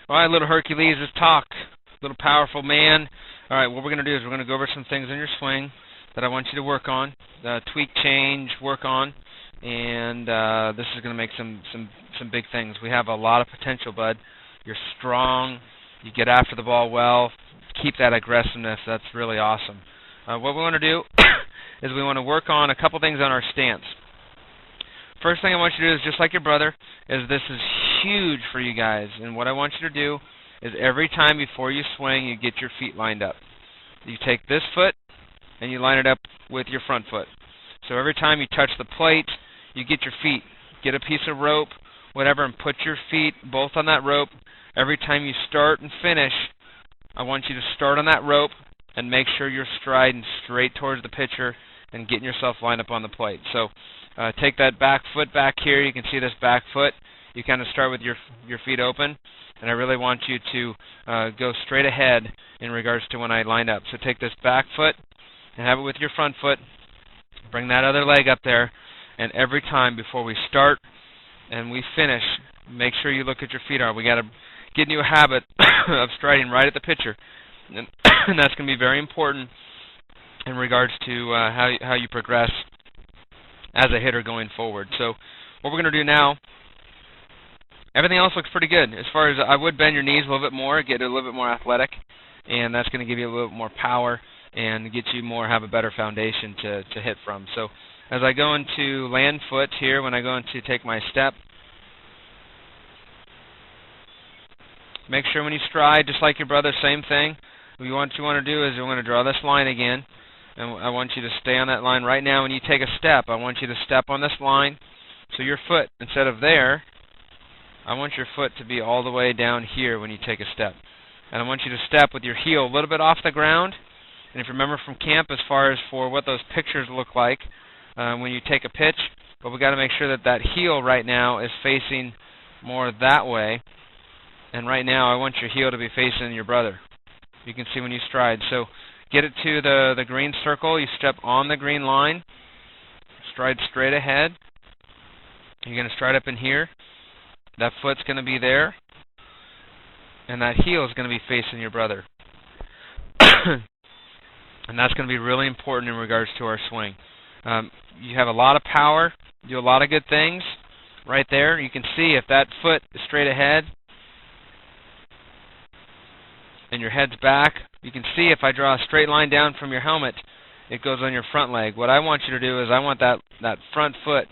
All right, little Hercules, let's talk. Little powerful man. All right, what we're going to do is we're going to go over some things in your swing that I want you to work on, tweak, change, work on, and this is going to make some big things. We have a lot of potential, bud. You're strong. You get after the ball well. Keep that aggressiveness. That's really awesome. What we want to do is we want to work on a couple things on our stance. First thing I want you to do is, just like your brother, is this is huge for you guys. And what I want you to do is every time before you swing, you get your feet lined up. You take this foot and you line it up with your front foot. So every time you touch the plate, you get your feet. Get a piece of rope, whatever, and put your feet both on that rope. Every time you start and finish, I want you to start on that rope and make sure you're striding straight towards the pitcher and getting yourself lined up on the plate. So take that back foot back here. You can see this back foot. You kind of start with your feet open, and I really want you to go straight ahead in regards to when I line up. So take this back foot and have it with your front foot. Bring that other leg up there, and every time before we start and we finish, make sure you look at your feet. We got to get into a habit of striding right at the pitcher, and that's going to be very important in regards to how you progress as a hitter going forward. So what we're going to do now, everything else looks pretty good. As far as I would bend your knees a little bit more, get a little bit more athletic, and that's going to give you a little bit more power and get you have a better foundation to hit from. So as I go into land foot here, when I go into take my step, make sure when you stride, just like your brother, same thing. What you want to do is you want to draw this line again, and I want you to stay on that line right now. When you take a step, I want you to step on this line. So your foot, instead of there, I want your foot to be all the way down here when you take a step. And I want you to step with your heel a little bit off the ground. And if you remember from camp, as far as for what those pictures look like when you take a pitch, but we got to make sure that that heel right now is facing more that way. And right now, I want your heel to be facing your brother. You can see when you stride. So get it to the green circle. You step on the green line. Stride straight ahead. You're going to stride up in here. That foot's going to be there. And that heel is going to be facing your brother. And that's going to be really important in regards to our swing. You have a lot of power. Do a lot of good things. Right there, you can see if that foot is straight ahead and your head's back, you can see if I draw a straight line down from your helmet, it goes on your front leg. What I want you to do is I want that front foot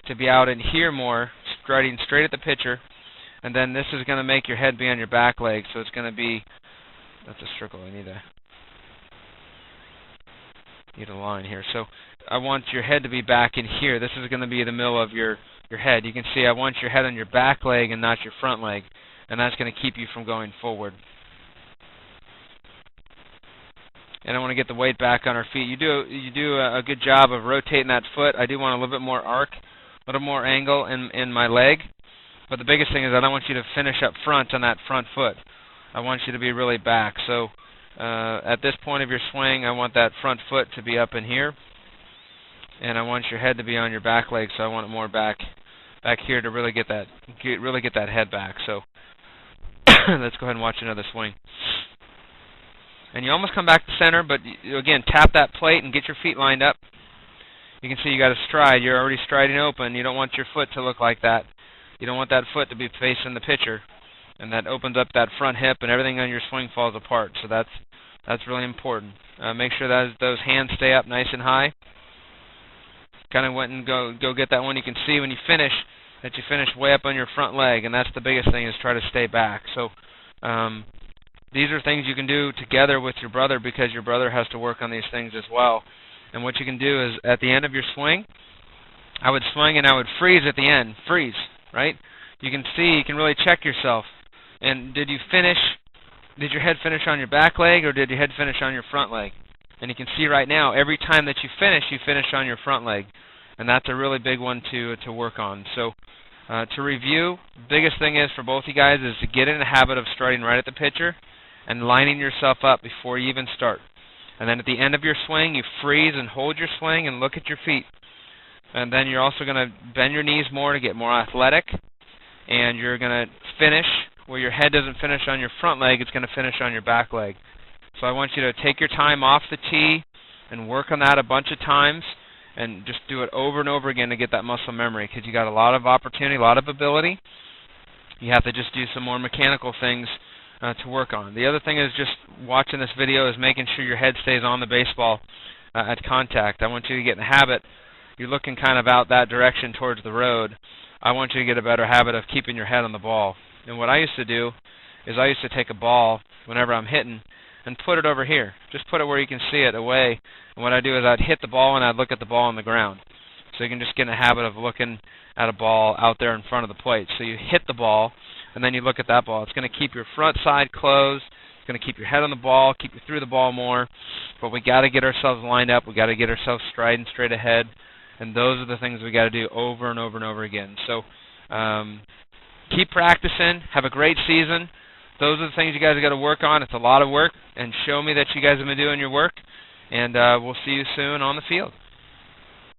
to be out in here more, striding straight at the pitcher, and then this is going to make your head be on your back leg, so it's going to be, that's a circle, I need a line here. So I want your head to be back in here. This is going to be the middle of your head. You can see I want your head on your back leg and not your front leg, and that's going to keep you from going forward. And I want to get the weight back on our feet. You do a good job of rotating that foot. I do want a little bit more arc, a little more angle in my leg. But the biggest thing is I don't want you to finish up front on that front foot. I want you to be really back. So at this point of your swing, I want that front foot to be up in here, and I want your head to be on your back leg. So I want it more back here to really get that head back. So let's go ahead and watch another swing. And you almost come back to center, but you, again, tap that plate and get your feet lined up. You can see you got to stride. You're already striding open. You don't want your foot to look like that. You don't want that foot to be facing the pitcher, and that opens up that front hip, and everything on your swing falls apart. So that's really important. Make sure that those hands stay up nice and high. Kind of went and go get that one. You can see when you finish that you finish way up on your front leg, and that's the biggest thing, is try to stay back. So these are things you can do together with your brother, because your brother has to work on these things as well. And what you can do is at the end of your swing, I would swing and I would freeze at the end. Freeze, right? You can see, you can really check yourself. And did you finish, did your head finish on your back leg, or did your head finish on your front leg? And you can see right now, every time that you finish on your front leg. And that's a really big one to work on. So to review, the biggest thing is for both you guys is to get in the habit of striding right at the pitcher and lining yourself up before you even start. And then at the end of your swing, you freeze and hold your swing and look at your feet. And then you're also going to bend your knees more to get more athletic. And you're going to finish where your head doesn't finish on your front leg, it's going to finish on your back leg. So I want you to take your time off the tee and work on that a bunch of times and just do it over and over again to get that muscle memory, because you got a lot of opportunity, a lot of ability. You have to just do some more mechanical things to work on. The other thing is just watching this video is making sure your head stays on the baseball at contact. I want you to get in the habit, you're looking kind of out that direction towards the road. I want you to get a better habit of keeping your head on the ball. And what I used to do is I used to take a ball whenever I'm hitting and put it over here. Just put it where you can see it away. And what I do is I'd hit the ball and I'd look at the ball on the ground. So you can just get in a habit of looking at a ball out there in front of the plate. So you hit the ball and then you look at that ball. It's going to keep your front side closed. It's going to keep your head on the ball, keep you through the ball more. But we got to get ourselves lined up. We got to get ourselves striding straight ahead. And those are the things we got to do over and over and over again. So keep practicing. Have a great season. Those are the things you guys got to work on. It's a lot of work. And show me that you guys have been doing your work. And we'll see you soon on the field.